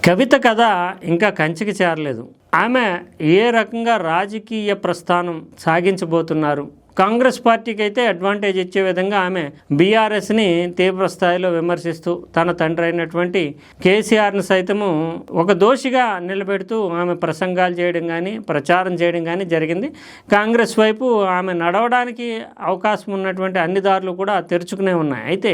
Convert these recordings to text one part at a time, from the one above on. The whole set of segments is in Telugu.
కవిత కథ ఇంకా కంచికి చేరలేదు. ఆమె ఏ రకంగా రాజకీయ ప్రస్థానం సాగించబోతున్నారు? కాంగ్రెస్ పార్టీకి అయితే అడ్వాంటేజ్ ఇచ్చే విధంగా ఆమె బీఆర్ఎస్ని తీవ్ర స్థాయిలో విమర్శిస్తూ తన తండ్రి అయినటువంటి కేసీఆర్ని సైతము ఒక దోషిగా నిలబెడుతూ ఆమె ప్రసంగాలు చేయడం కానీ ప్రచారం చేయడం కానీ జరిగింది. కాంగ్రెస్ వైపు ఆమె నడవడానికి అవకాశం ఉన్నటువంటి అన్ని దారులు కూడా తెరుచుకునే ఉన్నాయి. అయితే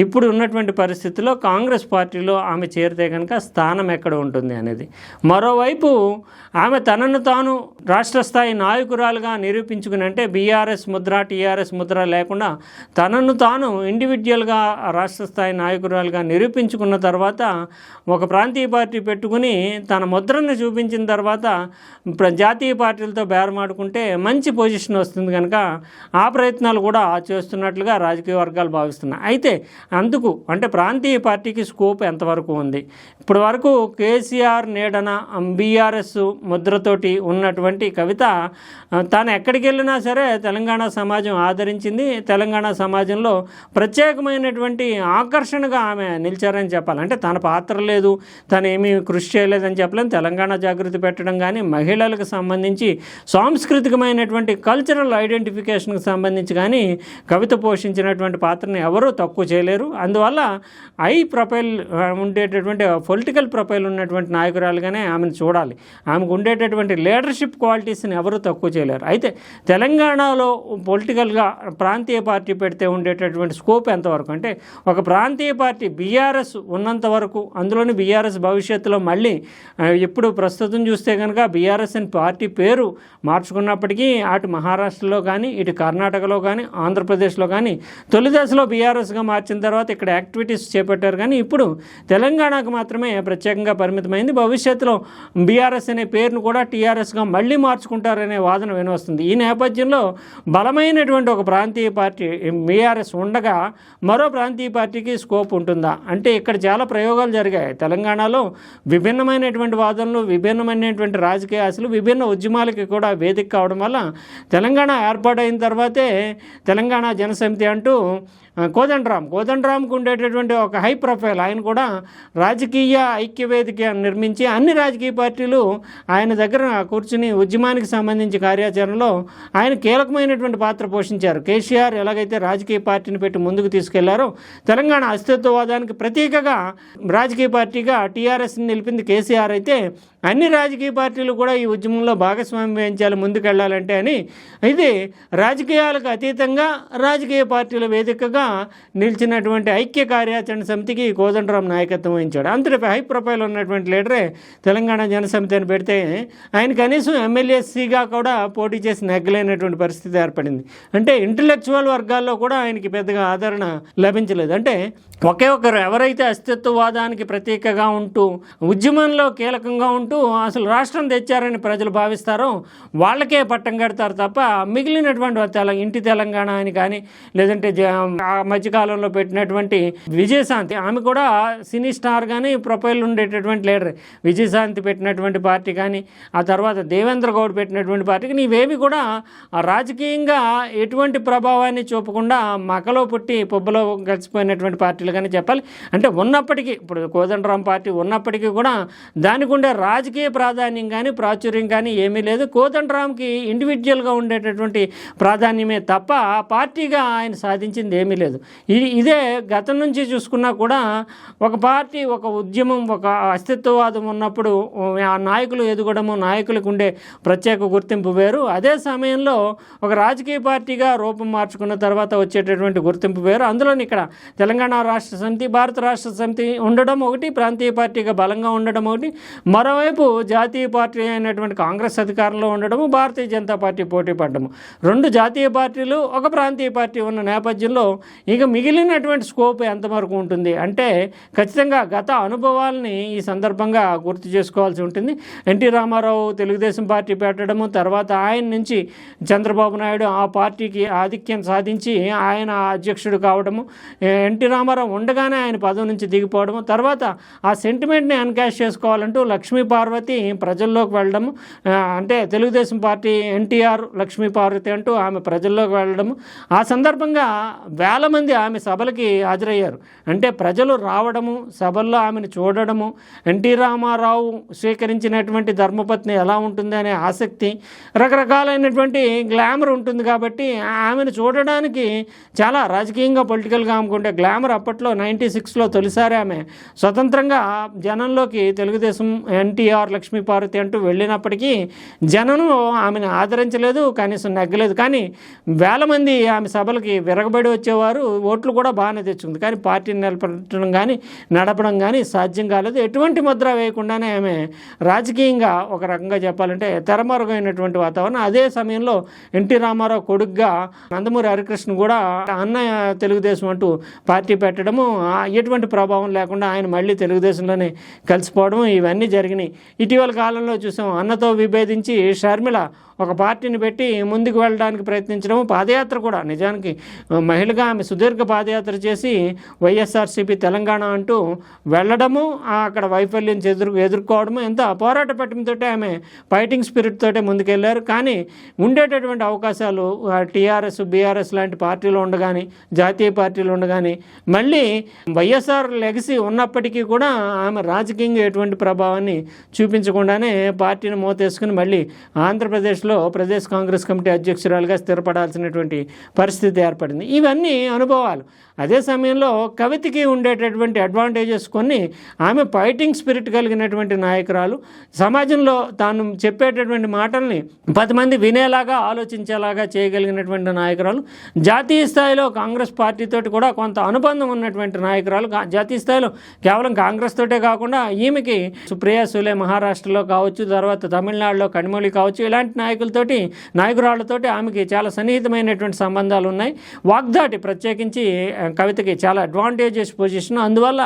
ఇప్పుడు ఉన్నటువంటి పరిస్థితుల్లో కాంగ్రెస్ పార్టీలో ఆమె చేరితే కనుక స్థానం ఎక్కడ ఉంటుంది అనేది. మరోవైపు ఆమె తనను తాను రాష్ట్ర స్థాయి నాయకురాలుగా నిరూపించుకుని, అంటే బీఆర్ఎస్ ముద్ర టీఆర్ఎస్ ముద్ర లేకుండా తనను తాను ఇండివిజువల్గా రాష్ట్ర స్థాయి నాయకురాలుగా నిరూపించుకున్న తర్వాత ఒక ప్రాంతీయ పార్టీ పెట్టుకుని తన ముద్రను చూపించిన తర్వాత జాతీయ పార్టీలతో బేరమాడుకుంటే మంచి పొజిషన్ వస్తుంది కనుక ఆ ప్రయత్నాలు కూడా చేస్తున్నట్లుగా రాజకీయ వర్గాలు భావిస్తున్నాయి. అయితే అందుకు అంటే ప్రాంతీయ పార్టీకి స్కోప్ ఎంతవరకు ఉంది? ఇప్పటి వరకు కేసీఆర్ నీడన బీఆర్ఎస్ ముద్రతోటి ఉన్నటువంటి కవిత తాను ఎక్కడికి వెళ్ళినా సరే తెలంగాణ సమాజం ఆదరించింది. తెలంగాణ సమాజంలో ప్రత్యేకమైనటువంటి ఆకర్షణగా ఆమె నిలిచారని చెప్పాలి. అంటే తన పాత్ర లేదు, తను ఏమీ కృషి చేయలేదని చెప్పలేము. తెలంగాణ జాగృతి పెట్టడం కానీ, మహిళలకు సంబంధించి సాంస్కృతికమైనటువంటి కల్చరల్ ఐడెంటిఫికేషన్కి సంబంధించి కానీ కవిత పోషించినటువంటి పాత్రని ఎవరూ తక్కువ చేయలేరు. అందువల్ల హై ప్రొఫైల్ ఉండేటటువంటి పొలిటికల్ ప్రొఫైల్ ఉన్నటువంటి నాయకురాలుగానే ఆమెను చూడాలి. ఆమెకు ఉండేటటువంటి లీడర్షిప్ క్వాలిటీస్ని ఎవరూ తక్కువ చేయలేరు. అయితే తెలంగాణలో పొలిటికల్గా ప్రాంతీయ పార్టీ పెడితే ఉండేటటువంటి స్కోప్ ఎంతవరకు అంటే, ఒక ప్రాంతీయ పార్టీ బీఆర్ఎస్ ఉన్నంత వరకు, అందులోని బీఆర్ఎస్ భవిష్యత్తులో మళ్ళీ ఇప్పుడు ప్రస్తుతం చూస్తే కనుక బీఆర్ఎస్ అని పార్టీ పేరు మార్చుకున్నప్పటికీ అటు మహారాష్ట్రలో కానీ, ఇటు కర్ణాటకలో కానీ, ఆంధ్రప్రదేశ్లో కానీ తొలి దశలో బీఆర్ఎస్గా మార్చిన తర్వాత ఇక్కడ యాక్టివిటీస్ చేపట్టారు. కానీ ఇప్పుడు తెలంగాణకు మాత్రమే ప్రత్యేకంగా పరిమితమైంది. భవిష్యత్తులో బీఆర్ఎస్ అనే పేరును కూడా టీఆర్ఎస్గా మళ్ళీ మార్చుకుంటారనే వాదన వినవస్తుంది. ఈ నేపథ్యంలో బలమైనటువంటి ఒక ప్రాంతీయ పార్టీ బీఆర్ఎస్ ఉండగా మరో ప్రాంతీయ పార్టీకి స్కోప్ ఉంటుందా అంటే, ఇక్కడ చాలా ప్రయోగాలు జరిగాయి. తెలంగాణలో విభిన్నమైనటువంటి వాదనలు, విభిన్నమైనటువంటి రాజకీయ ఆశలు, విభిన్న ఉద్యమాలకి కూడా వేదిక కావడం వల్ల తెలంగాణ ఏర్పాటైన తర్వాతే తెలంగాణ జనసమితి అంటూ కోదండరామ్కు ఉండేటటువంటి ఒక హై ప్రొఫైల్, ఆయన కూడా రాజకీయ ఐక్యవేదిక నిర్మించి అన్ని రాజకీయ పార్టీలు ఆయన దగ్గర కూర్చుని ఉద్యమానికి సంబంధించి కార్యాచరణలో ఆయన కీలకమైనటువంటి పాత్ర పోషించారు. కేసీఆర్ ఎలాగైతే రాజకీయ పార్టీని పెట్టి ముందుకు తీసుకెళ్లారో, తెలంగాణ అస్తిత్వవాదానికి ప్రతీకగా రాజకీయ పార్టీగా టీఆర్ఎస్ని నిలిపింది కేసీఆర్. అయితే అన్ని రాజకీయ పార్టీలు కూడా ఈ ఉద్యమంలో భాగస్వామ్యం వహించాలి ముందుకెళ్లాలంటే అని, ఇది రాజకీయాలకు అతీతంగా రాజకీయ పార్టీల వేదికగా నిలిచినటువంటి ఐక్య కార్యాచరణ సమితికి కోదండరాం నాయకత్వం వహించాడు. అంతటి హై ప్రొఫైల్ ఉన్నటువంటి లీడరే తెలంగాణ జనసమితి అని పెడితే ఆయన కనీసం ఎమ్మెల్యేసీగా కూడా పోటీ చేసి నెగ్గలేనటువంటి పరిస్థితి ఏర్పడింది. అంటే ఇంటలెక్చువల్ వర్గాల్లో కూడా ఆయనకి పెద్దగా ఆదరణ లభించలేదు. అంటే ఒకే ఒకరు ఎవరైతే అస్తిత్వవాదానికి ప్రతీకగా ఉంటూ ఉద్యమంలో కీలకంగా ఉంటూ అసలు రాష్ట్రం తెచ్చారని ప్రజలు భావిస్తారో వాళ్ళకే పట్టం కడతారు తప్ప మిగిలినటువంటి ఇంటి తెలంగాణ అని కానీ, లేదంటే ఆ మధ్యకాలంలో పెట్టినటువంటి విజయశాంతి, ఆమె కూడా సినీ స్టార్ కానీ ప్రొఫైల్ ఉండేటటువంటి లీడర్. విజయశాంతి పెట్టినటువంటి పార్టీ కానీ, ఆ తర్వాత దేవేంద్ర గౌడ్ పెట్టినటువంటి పార్టీకి ఇవేవి కూడా రాజకీయంగా ఎటువంటి ప్రభావాన్ని చూపకుండా మకలో పుట్టి పొబ్బలో కలిసిపోయినటువంటి పార్టీలు కానీ చెప్పాలి. అంటే ఉన్నప్పటికీ, ఇప్పుడు కోదండరాం పార్టీ ఉన్నప్పటికీ కూడా దానికి ఉండే రాజకీయ ప్రాధాన్యం కానీ ప్రాచుర్యం కానీ ఏమీ లేదు. కోదండరాంకి ఇండివిజువల్గా ఉండేటటువంటి ప్రాధాన్యమే తప్ప పార్టీగా ఆయన సాధించింది ఏమీ లేదు. ఇదే గతం నుంచి చూసుకున్నా కూడా ఒక పార్టీ, ఒక ఉద్యమం, ఒక అస్తిత్వవాదం ఉన్నప్పుడు ఆ నాయకులు ఎదగడము, నాయకులకు ఉండే ప్రత్యేక గుర్తింపు వేరు. అదే సమయంలో ఒక రాజకీయ పార్టీగా రూపం మార్చుకున్న తర్వాత వచ్చేటటువంటి గుర్తింపు వేరు. అందులోని ఇక్కడ తెలంగాణ రాష్ట్ర సమితి, భారత రాష్ట్ర సమితి ఉండడం ఒకటి, ప్రాంతీయ పార్టీగా బలంగా ఉండడం ఒకటి, మరోవైపు జాతీయ పార్టీ అయినటువంటి కాంగ్రెస్ అధికారంలో ఉండడము, భారతీయ జనతా పార్టీ పోటీ పడ్డము. రెండు జాతీయ పార్టీలు, ఒక ప్రాంతీయ పార్టీ ఉన్న నేపథ్యంలో ఇక మిగిలినటువంటి స్కోప్ ఎంతవరకు ఉంటుంది అంటే, ఖచ్చితంగా గత అనుభవాల్ని ఈ సందర్భంగా గుర్తు చేసుకోవాల్సి ఉంటుంది. ఎన్టీ రామారావు తెలుగుదేశం పార్టీ పెట్టడము, తర్వాత ఆయన నుంచి చంద్రబాబు నాయుడు ఆ పార్టీకి ఆధిక్యం సాధించి ఆయన అధ్యక్షుడు కావడము, ఎన్టీ రామారావు ఉండగానే ఆయన పదవి నుంచి దిగిపోవడము, తర్వాత ఆ సెంటిమెంట్ని ఎన్కాష్ చేసుకోవాలంటూ లక్ష్మీ పార్వతి ప్రజల్లోకి వెళ్ళడము, అంటే తెలుగుదేశం పార్టీ ఎన్టీఆర్ లక్ష్మీ పార్వతి అంటూ ఆమె ప్రజల్లోకి వెళ్ళడము. ఆ సందర్భంగా వేల మంది ఆమె సభలకి హాజరయ్యారు. అంటే ప్రజలు రావడము, సభల్లో ఆమెను చూడడము, ఎన్టీ రామారావు స్వీకరించినటువంటి ధర్మపత్ని ఎలా ఉంటుంది అనే ఆసక్తి, రకరకాలైనటువంటి గ్లామర్ ఉంటుంది కాబట్టి ఆమెను చూడడానికి చాలా రాజకీయంగా పొలిటికల్గా ఆమెకుంటే గ్లామర్ అప్పట్లో 96లో తొలిసారి ఆమె స్వతంత్రంగా జనంలోకి తెలుగుదేశం ఎన్టీఆర్ లక్ష్మీ పార్వతి అంటూ వెళ్ళినప్పటికీ జనం ఆమెను ఆదరించలేదు, కనీసం నెగ్గలేదు. కానీ వేల మంది ఆమె సభలకి విరగబడి వచ్చేవారు. ఓట్లు కూడా బాగానే తెచ్చుకుంది. కానీ పార్టీని నిలబెట్టడం కానీ నడపడం కానీ సాధ్యం కాలేదు. ఎటువంటి ముద్ర వేయకుండానే ఆమె రాజకీయంగా ఒక రకంగా చెప్పాలంటే తెరమరుగైనటువంటి వాతావరణం. అదే సమయంలో ఎన్టీ రామారావు కొడుగ్గా నందమూరి హరికృష్ణ కూడా అన్న తెలుగుదేశం అంటూ పార్టీ పెట్టడము, ఎటువంటి ప్రభావం లేకుండా ఆయన మళ్ళీ తెలుగుదేశంలోనే కలిసిపోవడం, ఇవన్నీ జరిగినాయి. ఇటీవల కాలంలో చూసాం, అన్నతో విభేదించి షర్మిల ఒక పార్టీని పెట్టి ముందుకు వెళ్ళడానికి ప్రయత్నించడం, పాదయాత్ర కూడా నిజానికి మహిళగా ఆమె సుదీర్ఘ పాదయాత్ర చేసి వైఎస్ఆర్సీపీ తెలంగాణ అంటూ వెళ్ళడము, అక్కడ వైఫల్యం ఎదుర్కోవడము, ఎంత పోరాట పట్టుమతో ఆమె ఫైటింగ్ స్పిరిట్ తోటే ముందుకెళ్ళారు. కానీ ఉండేటటువంటి అవకాశాలు టీఆర్ఎస్ బీఆర్ఎస్ లాంటి పార్టీలు ఉండగాని, జాతీయ పార్టీలు ఉండగాని, మళ్ళీ వైఎస్ఆర్ లెగసీ ఉన్నప్పటికీ కూడా ఆమె రాజకీయంగా ఎటువంటి ప్రభావాన్ని చూపించకుండానే పార్టీని మోతేసుకుని మళ్ళీ ఆంధ్రప్రదేశ్లో ప్రదేశ్ కాంగ్రెస్ కమిటీ అధ్యక్షురాలుగా స్థిరపడాల్సినటువంటి పరిస్థితి ఏర్పడింది. ఇవన్నీ అనుభవాలు. అదే సమయంలో కవితకి ఉండేటటువంటి అడ్వాంటేజెస్ కొన్ని, ఆమె ఫైటింగ్ స్పిరిట్ కలిగినటువంటి నాయకురాలు, సమాజంలో తాను చెప్పేటటువంటి మాటల్ని 10 మంది వినేలాగా ఆలోచించేలాగా చేయగలిగినటువంటి నాయకురాలు, జాతీయ స్థాయిలో కాంగ్రెస్ పార్టీతోటి కూడా కొంత అనుబంధం ఉన్నటువంటి నాయకురాలు. జాతీయ స్థాయిలో కేవలం కాంగ్రెస్ తోటే కాకుండా ఈమెకి సుప్రియా సూలే మహారాష్ట్రలో కావచ్చు, తర్వాత తమిళనాడులో కనిమొళి కావచ్చు, ఇలాంటి నాయకురాళ్లతోటి ఆమెకి చాలా సన్నిహితమైనటువంటి సంబంధాలు ఉన్నాయి. వాగ్దాటి ప్రత్యేకించి కవితకి చాలా అడ్వాంటేజెస్ పొజిషన్. అందువల్ల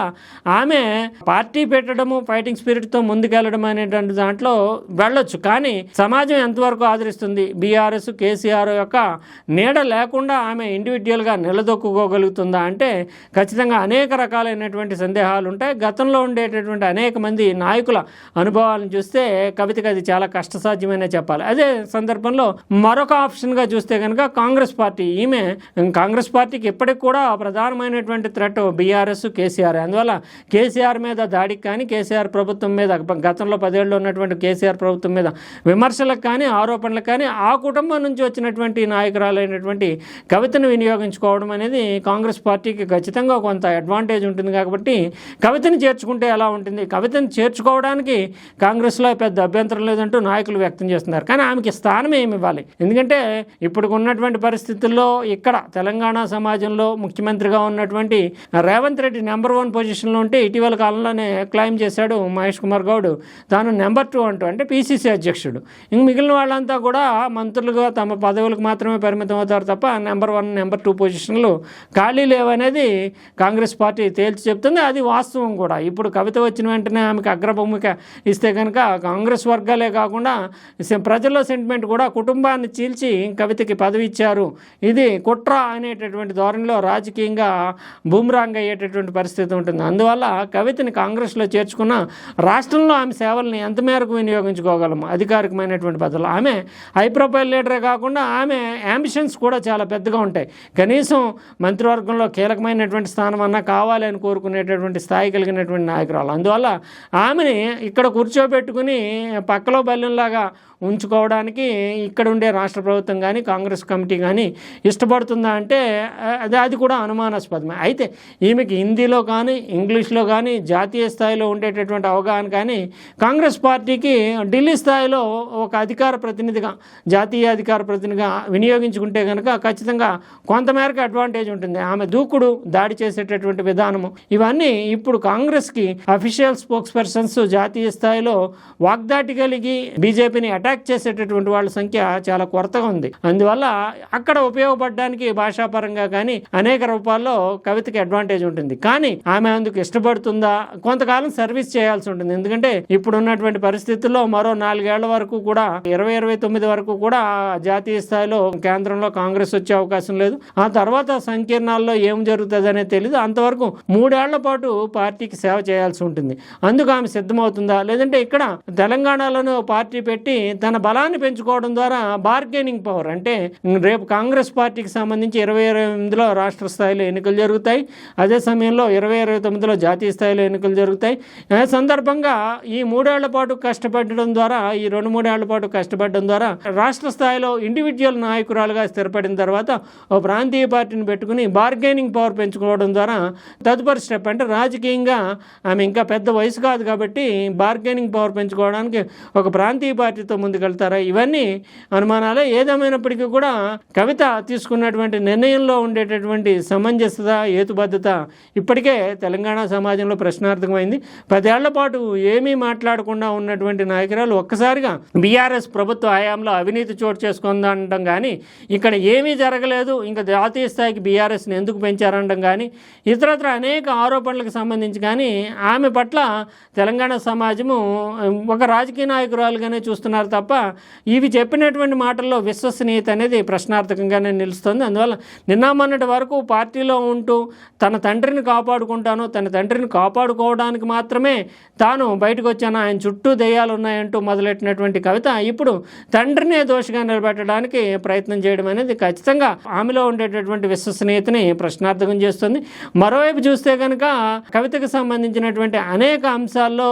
ఆమె పార్టీ పెట్టడము, ఫైటింగ్ స్పిరిట్తో ముందుకెళ్ళడం అనేటువంటి దాంట్లో వెళ్ళొచ్చు. కానీ సమాజం ఎంతవరకు ఆదరిస్తుంది? బీఆర్ఎస్ కేసీఆర్ యొక్క నీడ లేకుండా ఆమె ఇండివిజువల్గా నిలదొక్కుకోగలుగుతుందా అంటే ఖచ్చితంగా అనేక రకాలైనటువంటి సందేహాలు ఉంటాయి. గతంలో ఉండేటటువంటి అనేక మంది నాయకుల అనుభవాలను చూస్తే కవితకి అది చాలా కష్టసాధ్యమనే చెప్పాలి. అదే సందర్భంలో మరొక ఆప్షన్గా చూస్తే కనుక కాంగ్రెస్ పార్టీ, ఈమె కాంగ్రెస్ పార్టీకి ఇప్పటికి కూడా ప్రధానమైనటువంటి థ్రెట్ బీఆర్ఎస్ కేసీఆర్. అందువల్ల కేసీఆర్ మీద దాడికి కానీ, కేసీఆర్ ప్రభుత్వం మీద గతంలో 10 ఏళ్ళు ఉన్నటువంటి కేసీఆర్ ప్రభుత్వం మీద విమర్శలకు కానీ, ఆరోపణలకు కానీ ఆ కుటుంబం నుంచి వచ్చినటువంటి నాయకురాలైనటువంటి కవితను వినియోగించుకోవడం అనేది కాంగ్రెస్ పార్టీకి ఖచ్చితంగా కొంత అడ్వాంటేజ్ ఉంటుంది. కాబట్టి కవితను చేర్చుకుంటే ఎలా ఉంటుంది? కవితను చేర్చుకోవడానికి కాంగ్రెస్లో పెద్ద అభ్యంతరం లేదంటూ నాయకులు వ్యక్తం చేస్తున్నారు. కానీ ఆమెకి స్థానం ఏమి ఇవ్వాలి? ఎందుకంటే ఇప్పుడు ఉన్నటువంటి పరిస్థితుల్లో ఇక్కడ తెలంగాణ సమాజంలో ముఖ్యమంత్రిగా ఉన్నటువంటి రేవంత్ రెడ్డి నెంబర్ 1 పొజిషన్లో ఉంటే, ఇటీవల కాలంలోనే క్లైమ్ చేశాడు మహేష్ కుమార్ గౌడ్ తాను నెంబర్ 2 అంటూ, అంటే పీసీసీ అధ్యక్షుడు. ఇంక మిగిలిన వాళ్ళంతా కూడా మంత్రులుగా తమ పదవులకు మాత్రమే పరిమితం అవుతారు తప్ప నెంబర్ 1 నెంబర్ 2 పొజిషన్లు ఖాళీ లేవనేది కాంగ్రెస్ పార్టీ తేల్చి చెప్తుంది. అది వాస్తవం కూడా. ఇప్పుడు కవిత వచ్చిన వెంటనే ఆమెకు అగ్రభూమిక ఇస్తే కనుక కాంగ్రెస్ వర్గాలే కాకుండా ప్రజల్లో సెంటిమెంట్ కూడా కుటుంబాన్ని చీల్చి కవితకి పదవి ఇచ్చారు, ఇది కుట్ర అనేటటువంటి ధోరణిలో రాజకీయంగా బూమ్రాంగ్ అయ్యేటటువంటి పరిస్థితి ఉంటుంది. అందువల్ల కవితని కాంగ్రెస్లో చేర్చుకున్న రాష్ట్రంలో ఆమె సేవల్ని ఎంత మేరకు వినియోగించుకోగలము అధికారికమైనటువంటి పద్ధతిలో? ఆమె హై ప్రొఫైల్ లీడరే కాకుండా ఆమె యాంబిషన్స్ కూడా చాలా పెద్దగా ఉంటాయి. కనీసం మంత్రివర్గంలో కీలకమైనటువంటి స్థానం అన్నా కావాలి అని కోరుకునేటటువంటి స్థాయి కలిగినటువంటి నాయకురాలు. అందువల్ల ఆమెని ఇక్కడ కూర్చోబెట్టుకుని పక్కలో బల్లెంలాగా ఉంచుకోవడానికి ఇక్కడ ఉండే రాష్ట్ర ప్రభుత్వం కానీ కాంగ్రెస్ కమిటీ కానీ ఇష్టపడుతుందా అంటే అది కూడా అనుమానాస్పదమే. అయితే ఈమెకి హిందీలో కానీ ఇంగ్లీష్లో కానీ జాతీయ స్థాయిలో ఉండేటటువంటి అవగాహన కానీ కాంగ్రెస్ పార్టీకి ఢిల్లీ స్థాయిలో ఒక అధికార ప్రతినిధిగా, జాతీయ అధికార ప్రతినిధిగా వినియోగించుకుంటే కనుక ఖచ్చితంగా కొంతమేరకు అడ్వాంటేజ్ ఉంటుంది. ఆమె దూకుడు, దాడి చేసేటటువంటి విధానము, ఇవన్నీ ఇప్పుడు కాంగ్రెస్కి అఫీషియల్ స్పోక్స్ పర్సన్స్ జాతీయ స్థాయిలో వాగ్దాటి కలిగి బీజేపీని అటాక్ చేసేటటువంటి మాట్లాడేటటువంటి వాళ్ళ సంఖ్య చాలా కొరతగా ఉంది. అందువల్ల అక్కడ ఉపయోగపడడానికి భాషాపరంగా కానీ అనేక రూపాల్లో కవితకి అడ్వాంటేజ్ ఉంటుంది. కానీ ఆమె అందుకు ఇష్టపడుతుందా? కొంతకాలం సర్వీస్ చేయాల్సి ఉంటుంది. ఎందుకంటే ఇప్పుడు ఉన్నటువంటి పరిస్థితుల్లో మరో 4 ఏళ్ల వరకు కూడా 2029 వరకు కూడా జాతీయ స్థాయిలో కేంద్రంలో కాంగ్రెస్ వచ్చే అవకాశం లేదు. ఆ తర్వాత సంకీర్ణాల్లో ఏం జరుగుతుంది అనేది తెలియదు. అంతవరకు 3 ఏళ్ల పాటు పార్టీకి సేవ చేయాల్సి ఉంటుంది. అందుకు ఆమె సిద్ధమవుతుందా? లేదంటే ఇక్కడ తెలంగాణలోనే పార్టీ పెట్టి తన బలాన్ని పెంచుకోవడం ద్వారా బార్గెనింగ్ పవర్, అంటే రేపు కాంగ్రెస్ పార్టీకి సంబంధించి 2028లో రాష్ట్ర స్థాయిలో ఎన్నికలు జరుగుతాయి. అదే సమయంలో 2029లో జాతీయ స్థాయిలో ఎన్నికలు జరుగుతాయి. ఈ సందర్భంగా ఈ 3 ఏళ్ల పాటు కష్టపడడం ద్వారా, ఈ 2-3 ఏళ్ల పాటు కష్టపడడం ద్వారా రాష్ట్ర స్థాయిలో ఇండివిజువల్ నాయకురాలుగా స్థిరపడిన తర్వాత ఓ ప్రాంతీయ పార్టీని పెట్టుకుని బార్గెనింగ్ పవర్ పెంచుకోవడం ద్వారా తదుపరి స్టెప్, అంటే రాజకీయంగా ఆమె ఇంకా పెద్ద వయసు కాదు కాబట్టి బార్గెనింగ్ పవర్ పెంచుకోవడానికి ఒక ప్రాంతీయ పార్టీతో ముందుకెళ్తారా? ఇవన్నీ అనుమానాలే. ఏదేమైనప్పటికీ కూడా కవిత తీసుకున్నటువంటి నిర్ణయంలో ఉండేటటువంటి సమంజసత, హేతుబద్ధత ఇప్పటికే తెలంగాణ సమాజంలో ప్రశ్నార్థకమైంది. 10 ఏళ్ల పాటు ఏమీ మాట్లాడకుండా ఉన్నటువంటి నాయకురాలు ఒక్కసారిగా బీఆర్ఎస్ ప్రభుత్వ హయాంలో అవినీతి చోటు చేసుకుందనడం కానీ, ఇక్కడ ఏమీ జరగలేదు, ఇంకా జాతీయ స్థాయికి బీఆర్ఎస్ని ఎందుకు పెంచారనడం కానీ, ఇతరత్ర అనేక ఆరోపణలకు సంబంధించి కానీ ఆమె పట్ల తెలంగాణ సమాజము ఒక రాజకీయ నాయకురాలుగానే చూస్తున్నారు తప్ప ఇవి చెప్పినటువంటి మాటల్లో విశ్వసనీయత అనేది ప్రశ్నార్థకంగానే నిలుస్తుంది. అందువల్ల నిన్న మొన్నటి వరకు పార్టీలో ఉంటూ తన తండ్రిని కాపాడుకుంటాను, తన తండ్రిని కాపాడుకోవడానికి మాత్రమే తాను బయటకు వచ్చాను, ఆయన చుట్టూ దెయ్యాలు ఉన్నాయంటూ మొదలెట్టినటువంటి కవిత ఇప్పుడు తండ్రినే దోషిగా నిలబెట్టడానికి ప్రయత్నం చేయడం అనేది ఖచ్చితంగా ఆమెలో ఉండేటటువంటి విశ్వసనీయతని ప్రశ్నార్థకం చేస్తుంది. మరోవైపు చూస్తే కనుక కవితకు సంబంధించినటువంటి అనేక అంశాల్లో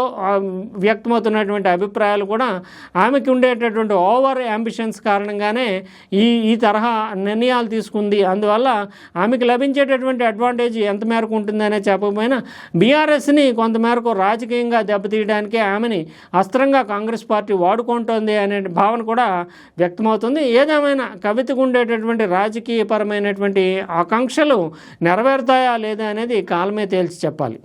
వ్యక్తమవుతున్నటువంటి అభిప్రాయాలు కూడా ఆమెకి ఉండేటటువంటి ఓవర్ అంబిషన్స్ కారణంగానే ఈ తరహా నిర్ణయాలు తీసుకుంది. అందువల్ల ఆమెకు లభించేటటువంటి అడ్వాంటేజ్ ఎంత మేరకు ఉంటుందనే చెప్పకపోయినా బీఆర్ఎస్ని కొంతమేరకు రాజకీయంగా దెబ్బతీయడానికే ఆమెని అస్త్రంగా కాంగ్రెస్ పార్టీ వాడుకుంటోంది అనే భావన కూడా వ్యక్తమవుతుంది. ఏదేమైనా కవితకు ఉండేటటువంటి రాజకీయపరమైనటువంటి ఆకాంక్షలు నెరవేరుతాయా లేదా అనేది కాలమే తేల్చి చెప్పాలి.